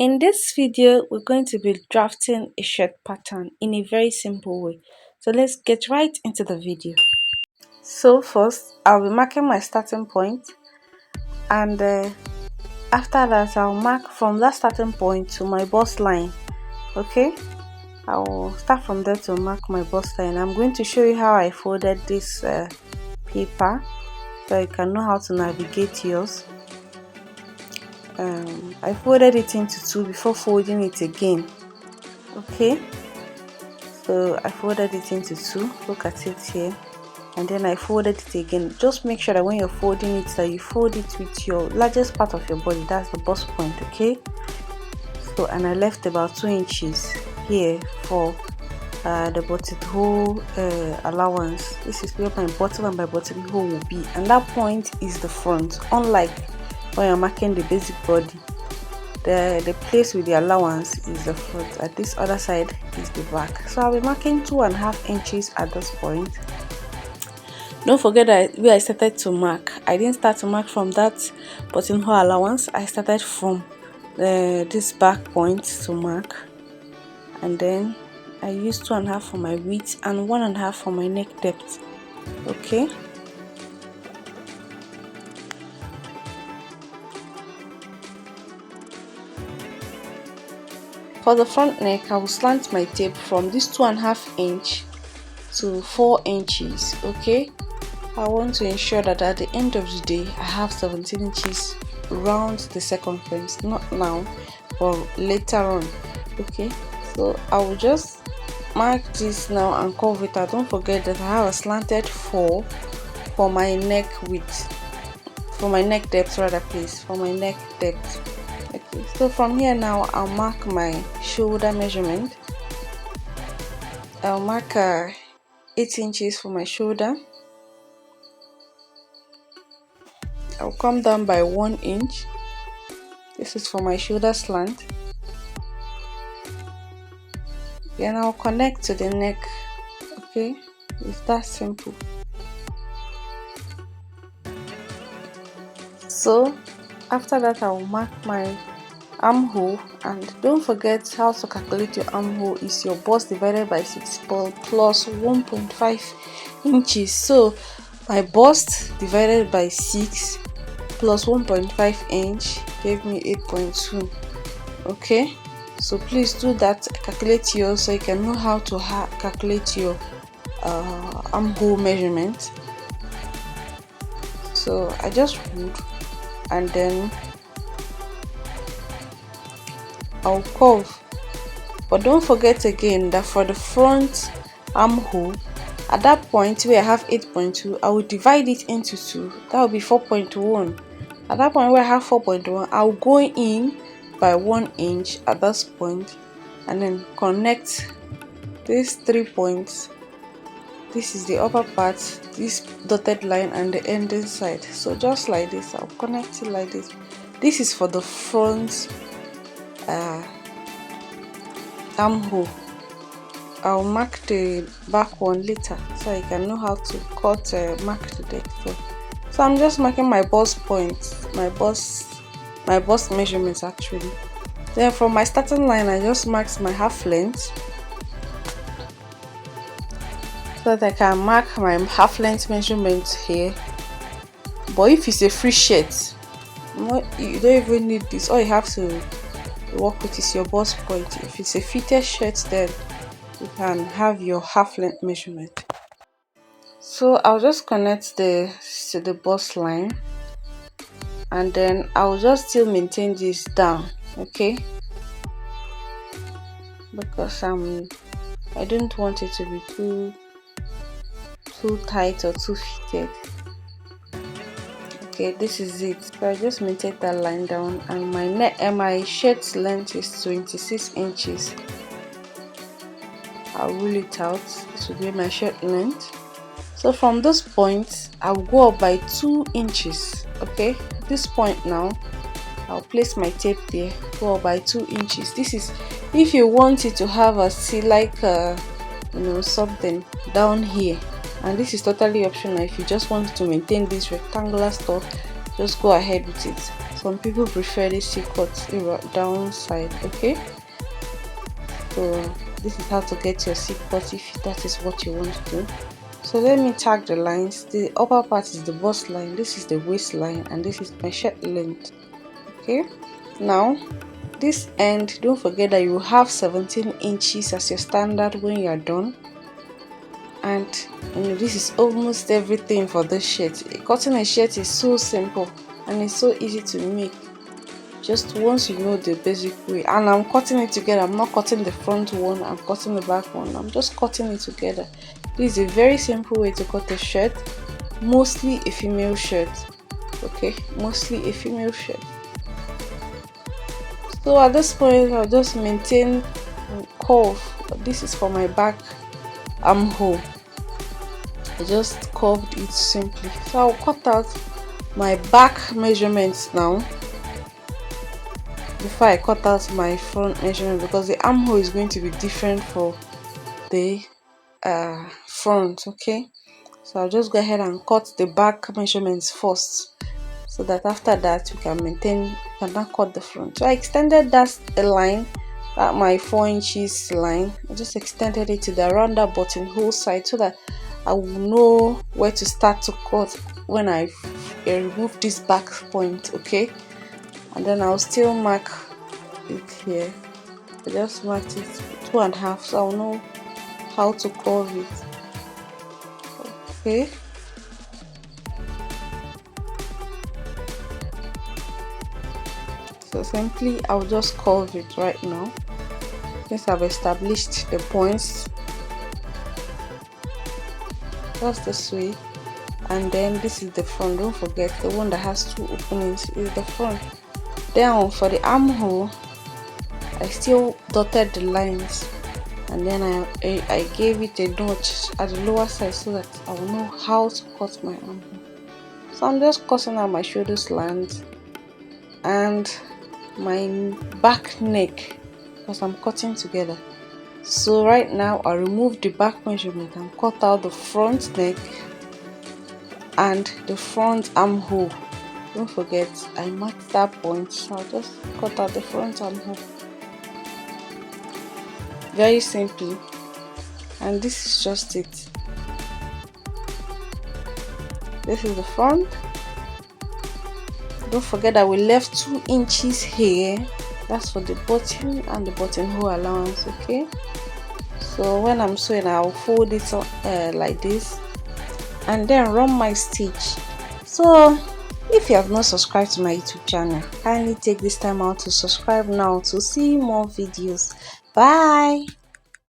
In this video, we're going to be drafting a shirt pattern in a very simple way. So let's get right into the video. So first, I'll be marking my starting point, and after that I'll mark from that starting point to my bust line. Okay, I will start from there to mark my bust line. I'm going to show you how I folded this paper so you can know how to navigate yours. I folded it into two before folding it again. Okay, so I folded it into two. Look at it here, and then I folded it again. Just make sure that when you're folding it, that you fold it with your largest part of your body. That's the bust point. Okay, so and I left about 2 inches here for the buttonhole allowance. This is where my bottom and my buttonhole will be, and that point is the front. Unlike when you're marking the basic body, the place with the allowance is the front, at this other side is the back. So I'll be marking 2.5 inches at this point. Don't forget that where I started to mark, I didn't start to mark from that buttonhole allowance. I started from this back point to mark, and then I used 2.5 for my width and 1.5 for my neck depth. Okay, for the front neck, I will slant my tape from this 2.5 inch to 4 inches. Okay, I want to ensure that at the end of the day I have 17 inches round the circumference, not now but later on. Okay, so I will just mark this now and cover it. Don't forget that I have a slanted 4 for my neck width, for my neck depth rather, please, for my neck depth. Okay, so from here now I'll mark my shoulder measurement. I'll mark 8 inches for my shoulder. I'll come down by 1 inch. This is for my shoulder slant. Then I'll connect to the neck. Okay, it's that simple. So after that, I will mark my armhole, and don't forget how to calculate your armhole. Is your bust divided by 6 plus 1.5 inches. So my bust divided by 6 plus 1.5 inch gave me 8.2. okay, so please do that, calculate yours so you can know how to calculate your armhole measurement. So I just would, and then I'll curve. But don't forget again that for the front armhole, at that point where I have 8.2, I will divide it into 2. That will be 4.1. At that point where I have 4.1, I'll go in by 1 inch at this point, and then connect these 3 points. This is the upper part, this dotted line, and the ending side. So just like this, I'll connect it like this. This is for the front armhole. I'll mark the back one later so I can know how to cut mark the depth. So I'm just marking my bust points, my bust measurements actually. Then from my starting line, I just marked my half length so that I can mark my half length measurement here. But if it's a free shirt, you don't even need this. All you have to work with is your bust point. If it's a fitted shirt, then you can have your half length measurement. So I'll just connect to the bust line, and then I'll just still maintain this down, okay, because I don't want it to be too tight or too fitted. Okay, this is it. So I just maintain that line down, and my neck and my shirt length is 26 inches. I'll rule it out. This will be my shirt length. So from this point, I'll go up by 2 inches. Okay, this point now, I'll place my tape there, go up by 2 inches. This is if you want it to have a something down here, and this is totally optional. If you just want to maintain this rectangular stuff, just go ahead with it. Some people prefer the C-cut downside. Okay, so this is how to get your C-cut if that is what you want to do. So let me tag the lines. The upper part is the bust line, this is the waistline, and this is my shirt length. Okay, now this end, don't forget that you have 17 inches as your standard when you are done. And this is almost everything for this shirt. Cutting a shirt is so simple and it's so easy to make, just once you know the basic way. And I'm cutting it together. I'm not cutting the front one, I'm cutting the back one. I'm just cutting it together. This is a very simple way to cut a shirt, mostly a female shirt. Okay, mostly a female shirt. So at this point, I'll just maintain curve. This is for my back armhole. I just curved it simply. So I'll cut out my back measurements now before I cut out my front measurement, because the armhole is going to be different for the front. Okay, so I'll just go ahead and cut the back measurements first, so that after that we can now cut the front. So I extended that line, that my 4 inches line. I just extended it to the around that buttonhole side, so that I will know where to start to cut when I remove this back point. Okay, and then I'll still mark it here. I just marked it 2.5, so I'll know how to curve it. Okay, so simply I'll just curve it right now, since I've established the points. Just this way, and then this is the front. Don't forget, the one that has 2 openings is the front. Then for the armhole, I still dotted the lines, and then I gave it a notch at the lower side, so that I will know how to cut my armhole. So I'm just cutting out my shoulder slant and my back neck, because I'm cutting together. So right now I'll remove the back measurement and cut out the front neck and the front armhole. Don't forget, I marked that point, so I'll just cut out the front armhole. Very simply, and this is just it. This is the front. Don't forget that we left 2 inches here. That's for the button and the buttonhole allowance. Okay, so when I'm sewing, I'll fold it like this, and then run my stitch. So if you have not subscribed to my YouTube channel, kindly take this time out to subscribe now to see more videos. Bye.